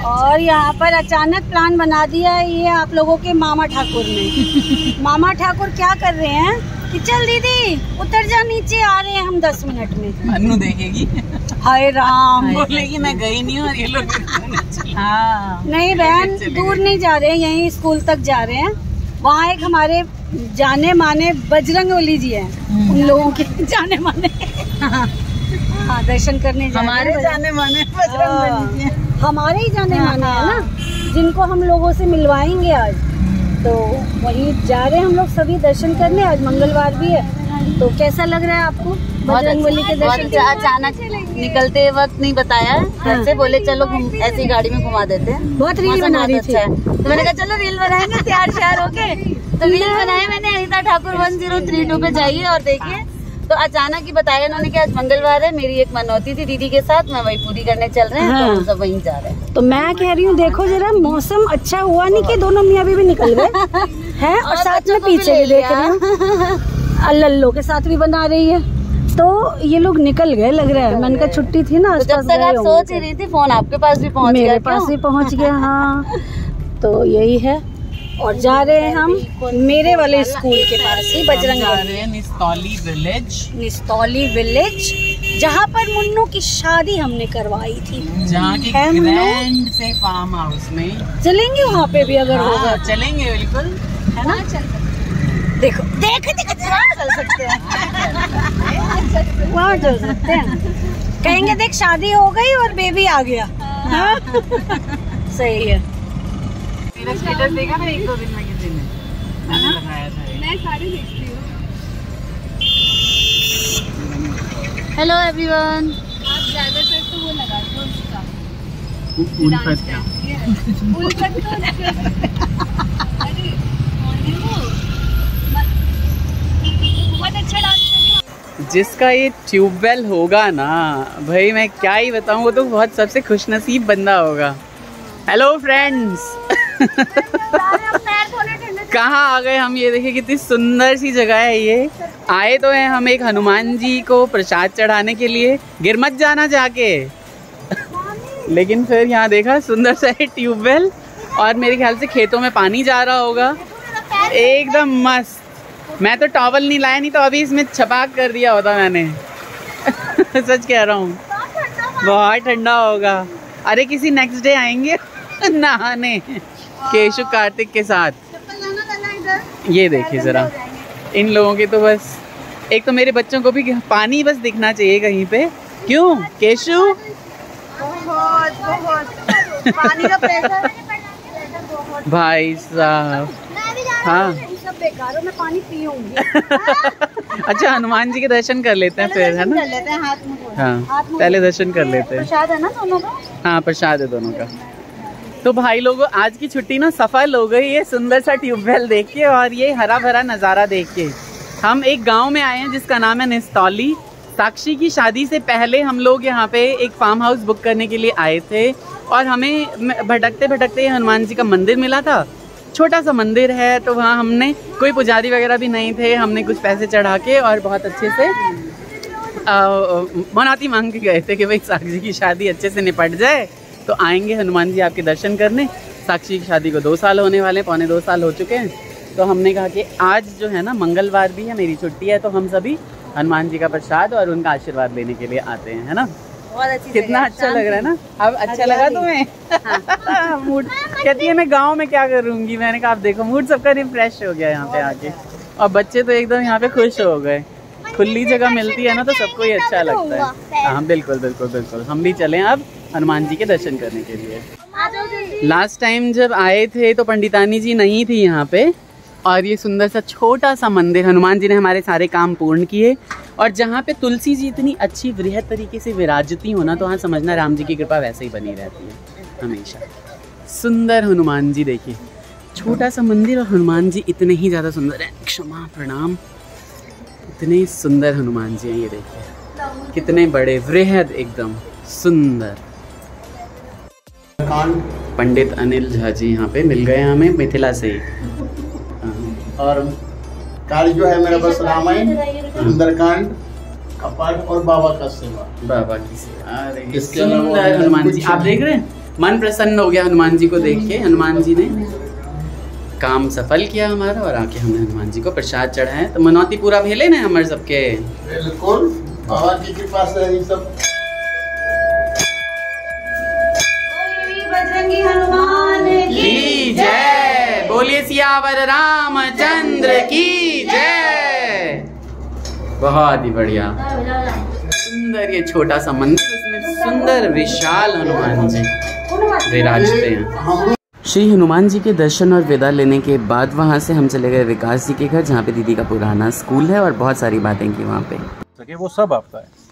और यहाँ पर अचानक प्लान बना दिया है ये आप लोगों के मामा ठाकुर ने। मामा ठाकुर क्या कर रहे हैं कि चल दीदी उतर जा, नीचे आ रहे हैं हम 10 मिनट में। मन्नू देखेगी, हाय राम, बोलेगी मैं गई नहीं हूँ और ये लोग। हाँ नहीं बहन, दूर नहीं जा रहे हैं, यहीं स्कूल तक जा रहे हैं। वहाँ एक हमारे जाने माने बजरंगबली जी हैं, उन लोगों के जाने माने हाँ दर्शन करने जा रहे हैं। हमारे जाने माने बजरंगबली जी, हमारे ही जाने माने हैं ना, जिनको हम लोगों से मिलवाएंगे आज। तो वहीं जा रहे हैं हम लोग सभी दर्शन करने। आज मंगलवार भी है, तो कैसा लग रहा है आपको बजरंगबली के दर्शन? अचानक निकलते वक्त नहीं बताया, ऐसे बोले चलो ऐसी गाड़ी में घुमा देते हैं। बहुत रील बना रही थी, तो मैंने कहा चलो रील बनाएंगे, तैयार श्यार होके। तो रील बनाए मैंने, अनिता ठाकुर 1032 पे जाइए और देखिए। तो अचानक ही बताया उन्होंने कि आज मंगलवार है, मेरी एक मनौती थी दीदी के साथ, मैं वही पूरी करने चल रहे हैं। तो हम सब वहीं जा रहे हैं। तो मैं कह रही हूँ देखो जरा, मौसम अच्छा हुआ नहीं कि दोनों मियाँ बीवी निकल गए हैं, और साथ में पीछे भी देख रही हूँ लल्लो के साथ भी बना रही है। तो ये लोग निकल गए लग रहा है। मैंने कहा छुट्टी थी ना, जब तक आप सोच ही रही थी फोन आपके पास भी पहुँच गया। मेरे पास भी पहुँच गया। हाँ तो यही है, और जा रहे हैं हम मेरे वाले स्कूल के पास ही, बजरंगबली निस्तौली विलेज, जहाँ पर मुन्नू की शादी हमने करवाई थी, जहाँ की ग्रैंड से फार्म हाउस में। चलेंगे वहाँ पे भी अगर होगा। चलेंगे बिल्कुल, है ना? देखो देख चल सकते हैं, वहाँ चल सकते हैं। कहेंगे देख शादी हो गई और बेबी आ गया। हाँ? सही है। मेरा स्टेटस देखा ना 1-2 दिन में किसी ने, मैंने लगाया था। मैं साड़ी देखती हूँ। Hello everyone. आप ज्यादातर तो वो लगाते हो उसका उल्फत क्या? उल्फत तो अरे वो बहुत अच्छा डांस। जिसका ये ट्यूबवेल होगा ना भाई, मैं क्या ही बताऊँ, वो तो बहुत सबसे खुशनसीब बंदा होगा। हेलो फ्रेंड्स कहाँ आ गए हम? ये देखिए कितनी सुंदर सी जगह है ये। आए तो हैं हम एक हनुमान जी को प्रसाद चढ़ाने के लिए, गिर मत जाना जाके लेकिन फिर यहाँ देखा सुंदर सा ट्यूबवेल, और मेरे ख्याल से खेतों में पानी जा रहा होगा एकदम मस्त। मैं तो टॉवल नहीं लाया, नहीं तो अभी इसमें छपाक कर दिया होता मैंने सच कह रहा हूँ, बहुत ठंडा होगा। अरे किसी नेक्स्ट डे आएंगे नहाने केशु कार्तिक के साथ। ये देखिए जरा, इन लोगों के तो बस, एक तो मेरे बच्चों को भी पानी बस दिखना चाहिए कहीं पे। क्यों केशु? बहुत पानी का प्रेशर भाई साहब। हाँ बेकार, मैं पानी पीऊंगी। अच्छा हनुमान जी के दर्शन कर लेते हैं फिर, है ना? कर लेते हैं हाथ में। हाँ पहले दर्शन कर लेते हैं। प्रसाद है ना दोनों का? हाँ प्रसाद है दोनों का। तो भाई लोगों, आज की छुट्टी ना सफल हो गई ये सुंदर सा ट्यूबवेल देख के और ये हरा भरा नज़ारा देख के। हम एक गांव में आए हैं जिसका नाम है निस्तौली। साक्षी की शादी से पहले हम लोग यहाँ पे एक फार्म हाउस बुक करने के लिए आए थे, और हमें भटकते भटकते हनुमान जी का मंदिर मिला था। छोटा सा मंदिर है, तो वहाँ हमने, कोई पुजारी वगैरह भी नहीं थे, हमने कुछ पैसे चढ़ा के और बहुत अच्छे से मनाती मांग के गए थे कि भाई साक्षी की शादी अच्छे से निपट जाए तो आएंगे हनुमान जी आपके दर्शन करने। साक्षी की शादी को 2 साल होने वाले, पौने 2 साल हो चुके हैं। तो हमने कहा कि आज जो है ना मंगलवार भी है, मेरी छुट्टी है, तो हम सभी हनुमान जी का प्रसाद और उनका आशीर्वाद लेने के लिए आते हैं, है ना? बहुत अच्छी, कितना अच्छा लग रहा है ना? अब अच्छा लगा तुम्हें? हाँ। मूड कहती है मैं गांव में क्या करूंगी, मैंने कहा आप देखो मूड सबका रिफ्रेश हो गया यहाँ पे आके, और बच्चे तो एकदम यहाँ पे खुश हो गए। खुली जगह मिलती है ना तो सबको ही अच्छा लगता है। हाँ बिल्कुल बिल्कुल बिल्कुल, हम भी चलें अब हनुमान जी के दर्शन करने के लिए। लास्ट टाइम जब आए थे तो पंडितानी जी नहीं थी यहाँ पे, और ये सुंदर सा छोटा सा मंदिर, हनुमान जी ने हमारे सारे काम पूर्ण किए। और जहाँ पे तुलसी जी इतनी अच्छी वृहद तरीके से विराजती हो ना, तो हाँ समझना राम जी की कृपा वैसे ही बनी रहती है हमेशा। सुंदर हनुमान जी देखिए, छोटा सा मंदिर और हनुमान जी इतने ही ज़्यादा सुंदर है। क्षमा प्रणाम, इतने सुंदर हनुमान जी हैं ये देखिए, कितने बड़े वृहद एकदम सुंदर। पंडित अनिल झा जी यहाँ पे मिल गए हमें मिथिला से ही। और कार्य जो है मेरा बस रामायण, सुंदरकांड, कपाट और बाबा का सेवा। बाबा की सेवा। सुंदर हनुमान जी आप देख रहे हैं, मन प्रसन्न हो गया हनुमान जी को देख के। हनुमान जी ने काम सफल किया हमारा और आके हमने हनुमान जी को प्रसाद चढ़ाया। तो मनौती पूरा भेले ना हमारे सबके। बिल्कुल, बाबा की कृपा से ये सब। बजरंगी हनुमान की जय, बोलिए सियावर रामचंद्र की जय। बहुत ही बढ़िया, सुंदर ये छोटा सा मंदिर, उसमें सुंदर विशाल हनुमान जी विराजते हैं। श्री हनुमान जी के दर्शन और विदा लेने के बाद वहाँ से हम चले गए विकास जी के घर, जहाँ पे दीदी का पुराना स्कूल है और बहुत सारी बातें की वहाँ पे। वो सब आपका है।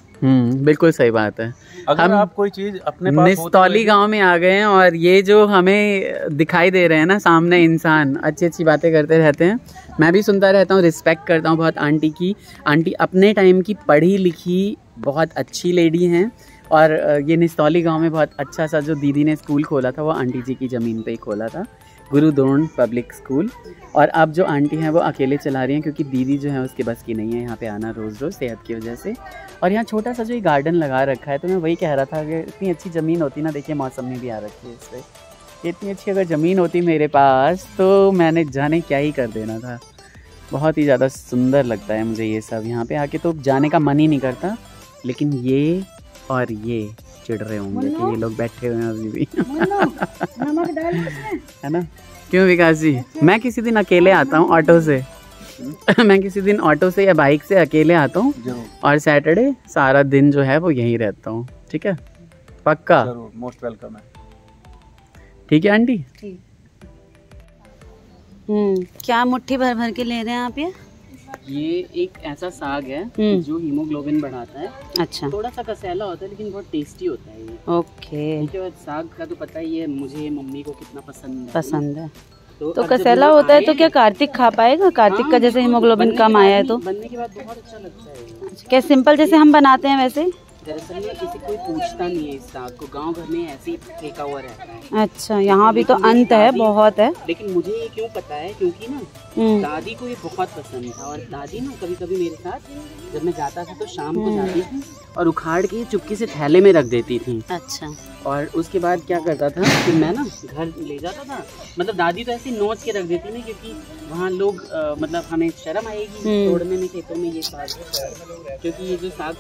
बिल्कुल सही बात है। अगर हम आप कोई चीज अपने पास निस्तौली गांव में आ गए हैं और ये जो हमें दिखाई दे रहे हैं ना सामने इंसान अच्छी अच्छी बातें करते रहते हैं। मैं भी सुनता रहता हूँ, रिस्पेक्ट करता हूँ बहुत आंटी की। आंटी अपने टाइम की पढ़ी लिखी बहुत अच्छी लेडी हैं और ये निस्तौली गांव में बहुत अच्छा सा जो दीदी ने स्कूल खोला था वो आंटी जी की ज़मीन पे ही खोला था, गुरु द्रोण पब्लिक स्कूल। और अब जो आंटी हैं वो अकेले चला रही हैं क्योंकि दीदी जो है उसके बस की नहीं है यहाँ पे आना रोज़ रोज़ सेहत की वजह से। और यहाँ छोटा सा जो ये गार्डन लगा रखा है, तो मैं वही कह रहा था कि इतनी अच्छी ज़मीन होती ना, देखिए मौसमी भी आ रखी है इस पर, इतनी अच्छी अगर ज़मीन होती मेरे पास तो मैंने जाने क्या ही कर देना था। बहुत ही ज़्यादा सुंदर लगता है मुझे ये सब, यहाँ पे आके तो जाने का मन ही नहीं करता। लेकिन ये और ये चिढ़ रहे होंगे कि ये लोग बैठे हुए हैं अभी भी है ना। क्यों विकास जी, मैं किसी दिन अकेले आता हूँ ऑटो से मैं किसी दिन ऑटो से या बाइक से अकेले आता हूँ और सैटरडे सारा दिन जो है वो यहीं रहता हूँ। ठीक है, पक्का, मोस्ट वेलकम है। ठीक है आंटी। क्या मुट्ठी भर भर के ले रहे हैं आप ये एक ऐसा साग है जो हीमोग्लोबिन बढ़ाता है। अच्छा, थोड़ा सा कसैला होता है लेकिन बहुत टेस्टी होता है ये। ओके। ठीक है, साग का तो पता ही है मुझे, मम्मी को कितना पसंद है। तो कसैला होता है तो क्या कार्तिक खा पाएगा? कार्तिक का जैसे हीमोग्लोबिन कम आया है तो बनने के बाद बहुत अच्छा लगता है। क्या सिंपल जैसे हम बनाते हैं वैसे? दरअसल में किसी कोई पूछता नहीं है इस साग को, गांव घर में ऐसे ही फेंका हुआ रहता है। अच्छा, यहाँ भी तो अंत है, बहुत है। लेकिन मुझे ये क्यों पता है, क्योंकि ना दादी को ये बहुत पसंद था और दादी ना कभी कभी मेरे साथ जब मैं जाता था तो शाम को जाती थी और उखाड़ के चुपके से थैले में रख देती थी। अच्छा। और उसके बाद क्या करता था कि मैं ना घर ले जाता था, मतलब दादी तो ऐसे नोच के रख देती ना क्योंकि वहाँ लोग मतलब हमें शर्म आएगी तोड़ने में खेतों में ये साग, क्योंकि ये जो साग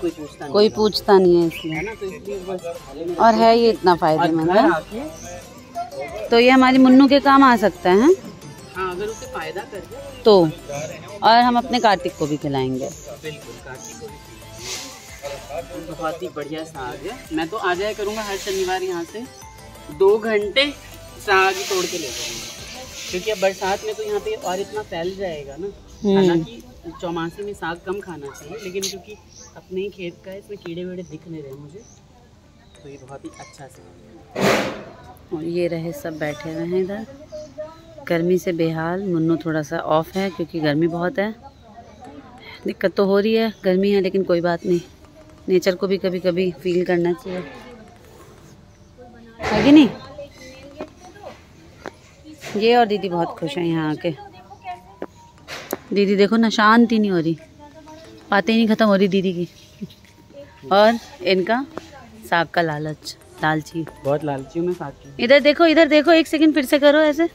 कोई पूछता नहीं है इसलिए, है ना, तो इसलिए बस। और है ये इतना फायदेमंद है तो ये हमारी मुन्नू के काम आ सकता है। हाँ, अगर उसे फायदा कर दे तो। और हम अपने कार्तिक को भी खिलाएंगे। बिल्कुल, कार्तिक को भी। बहुत ही बढ़िया साग है। मैं तो आ जाया करूँगा हर शनिवार यहाँ से 2 घंटे साग तोड़ के ले जाऊँगा, क्योंकि अब बरसात में तो यहाँ पे और इतना फैल जाएगा ना। हालांकि चौमासी में साग कम खाना चाहिए, लेकिन क्योंकि अपने ही खेत का है इसमें कीड़े वीड़े दिख नहीं रहे मुझे, तो ये बहुत ही अच्छा साग है। और ये रहे सब बैठे हुए हैं इधर, गर्मी से बेहाल। मुन्नू थोड़ा सा ऑफ है क्योंकि गर्मी बहुत है, दिक्कत तो हो रही है, गर्मी है, लेकिन कोई बात नहीं, नेचर को भी कभी कभी फील करना चाहिए, है कि नहीं। ये और दीदी बहुत खुश हैं यहाँ आके। दीदी देखो ना, शांति नहीं हो रही, बातें ही नहीं ख़त्म हो रही दीदी की। और इनका साग का लालच, लालची, बहुत लालची हूँ मैं साग की। इधर देखो, एक सेकंड फिर से करो ऐसे।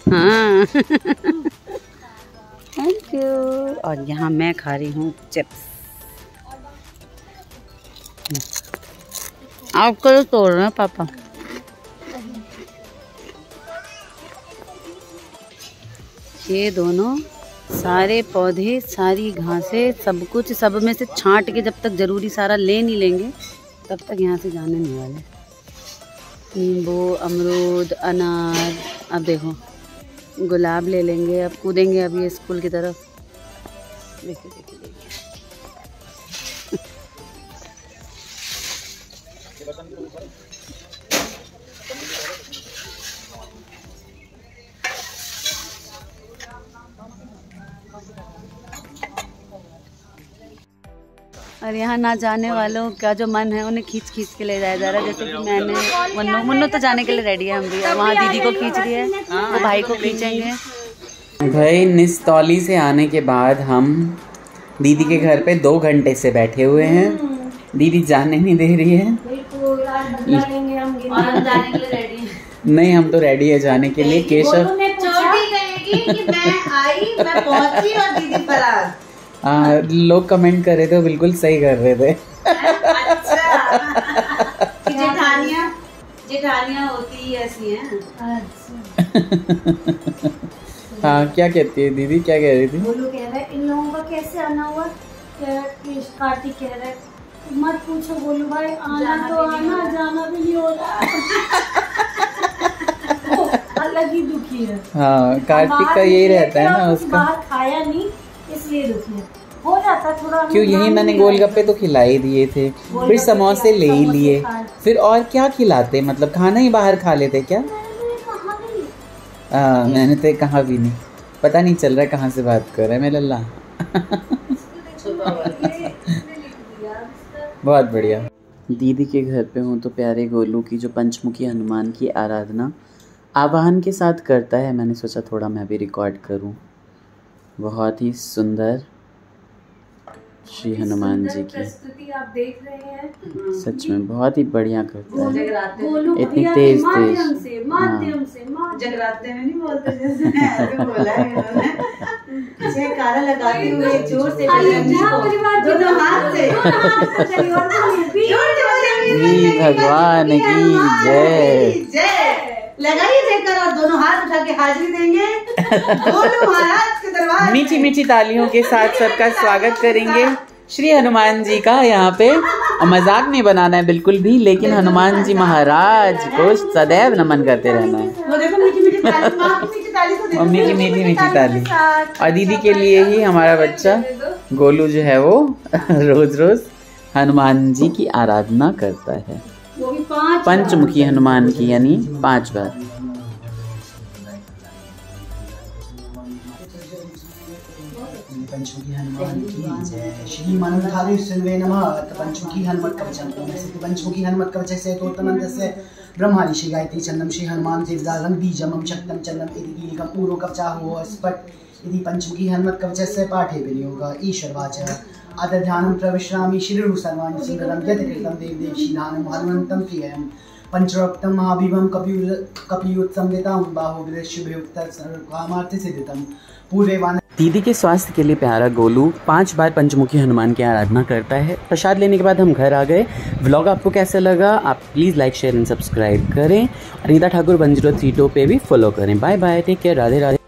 हाँ थैंक यू। और यहाँ मैं खा रही हूँ चिप्स। आपको तो तोड़ रहे हैं पापा। ये दोनों सारे पौधे, सारी घासें, सब कुछ, सब में से छांट के जब तक ज़रूरी सारा ले नहीं लेंगे तब तक यहाँ से जाने नहीं वाले। नींबू, अमरूद, अनार, अब देखो गुलाब ले लेंगे, अब कूदेंगे अब ये स्कूल की तरफ। देखिए। और यहाँ ना जाने वालों का जो मन है उन्हें खींच के ले जाया जा रहा है। जैसे कि मैंने मुन्नू तो जाने के लिए रेडी है, हम भी वहाँ दीदी को खींच रही है, वो भाई को खींचेंगे। भाई निस्तौली से आने के बाद हम दीदी के घर पे 2 घंटे से बैठे हुए हैं। दीदी जाने नहीं दे रही है, होगी। और हम जाने के लिए रेडी हैं। नहीं, हम तो रेडी है जाने के लिए। केशव गोलू ने पूछा छोटी कहेगी कि मैं आई, मैं पहुंची और दीदी फरार। लोग कमेंट कर रहे थे, बिल्कुल सही कर रहे थे। अच्छा। कि जेठानियां होती ही ऐसी हैं। हाँ, क्या कहती है दीदी, क्या कह रही थी? गोलू कह रहा है इन लोगों का कैसे आना हुआ, कार्तिक कह रहा है मत पूछो गोलू भाई, आना तो आना, जाना भी नहीं हो रहा। अलग ही दुखी है। हाँ, कार्तिक का यही रहता है ना उसका। बाहर खाया नहीं इसलिए दुखी है, हो जाता थोड़ा। क्यों, यही मैंने गोलगप्पे तो खिला ही दिए थे, फिर समोसे ले ही लिए, फिर और क्या खिलाते, मतलब खाना ही बाहर खा लेते क्या? मैंने तो कहा भी नहीं, पता नहीं चल रहा है कहाँ से बात कर रहा है मेरा लल्ला। बहुत बढ़िया। दीदी के घर पे हूँ तो प्यारे गोलू की जो पंचमुखी हनुमान की आराधना आवाहन के साथ करता है, मैंने सोचा थोड़ा मैं भी रिकॉर्ड करूँ। बहुत ही सुंदर श्री हनुमान जी की प्रस्तुति आप देख रहे हैं, सच में बहुत ही बढ़िया करता है। गोलू इतनी भैया तेज के माध्यम से जगराते में नहीं बोलते जैसे ऐसे बोला है उन्होंने। जयकारा लगाते हुए जोर से दोनों हाथ से श्री भगवान की जय। जय लगाइए जयकारा और दोनों हाथ उठा के हाजिरी देंगे गोलू महाराज के दरबार। मीठी मीठी तालियों के साथ सबका स्वागत करेंगे श्री हनुमान जी का यहाँ पे। मजाक नहीं बनाना है बिल्कुल भी, लेकिन हनुमान जी महाराज को सदैव नमन करते रहना है। वो देखो मीठी मीठी ताली, माँ की मीठी ताली को देखो। मम्मी की मीठी मीठी ताली। और दीदी के लिए ही हमारा बच्चा गोलू जो है वो रोज रोज हनुमान जी की आराधना करता है, वो भी 5 पंचमुखी हनुमान की, यानी 5 बार। पंचमुखी हनुमान की जय। श्री मनोधारी सिल्वे नमः। पंचमुखी हनुमत कवचम पंचमुखी हनुमत कवच से तोतमन्तस्य ब्रह्माणि श्री गायत्री चंदम श्री हनुमान देवदारं बीजमं शक्तं चंदम इति कीलकं पूर्व कवचाहो स्फट यदि पंचमुखी हनुमत कवचस्य पाठे विनियोग ईश्वरवाच अद ध्यानं प्रविश्रामि श्रीरु सर्वाणि सुंदरं यत् कृतं देव श्रीनानं हनुमन्तं प्रियं पंचरक्तं महाविभं कपियुत्संवितां बाहुविदशुभयुक्तं सर्वकामार्थ सिद्धितं पूर्वेवान। दीदी के स्वास्थ्य के लिए प्यारा गोलू 5 बार पंचमुखी हनुमान की आराधना करता है। प्रसाद लेने के बाद हम घर आ गए। व्लॉग आपको कैसा लगा आप please like share and subscribe करें। अनीता ठाकुर 1032 पे भी फॉलो करें। Bye bye, take care, Radhe Radhe.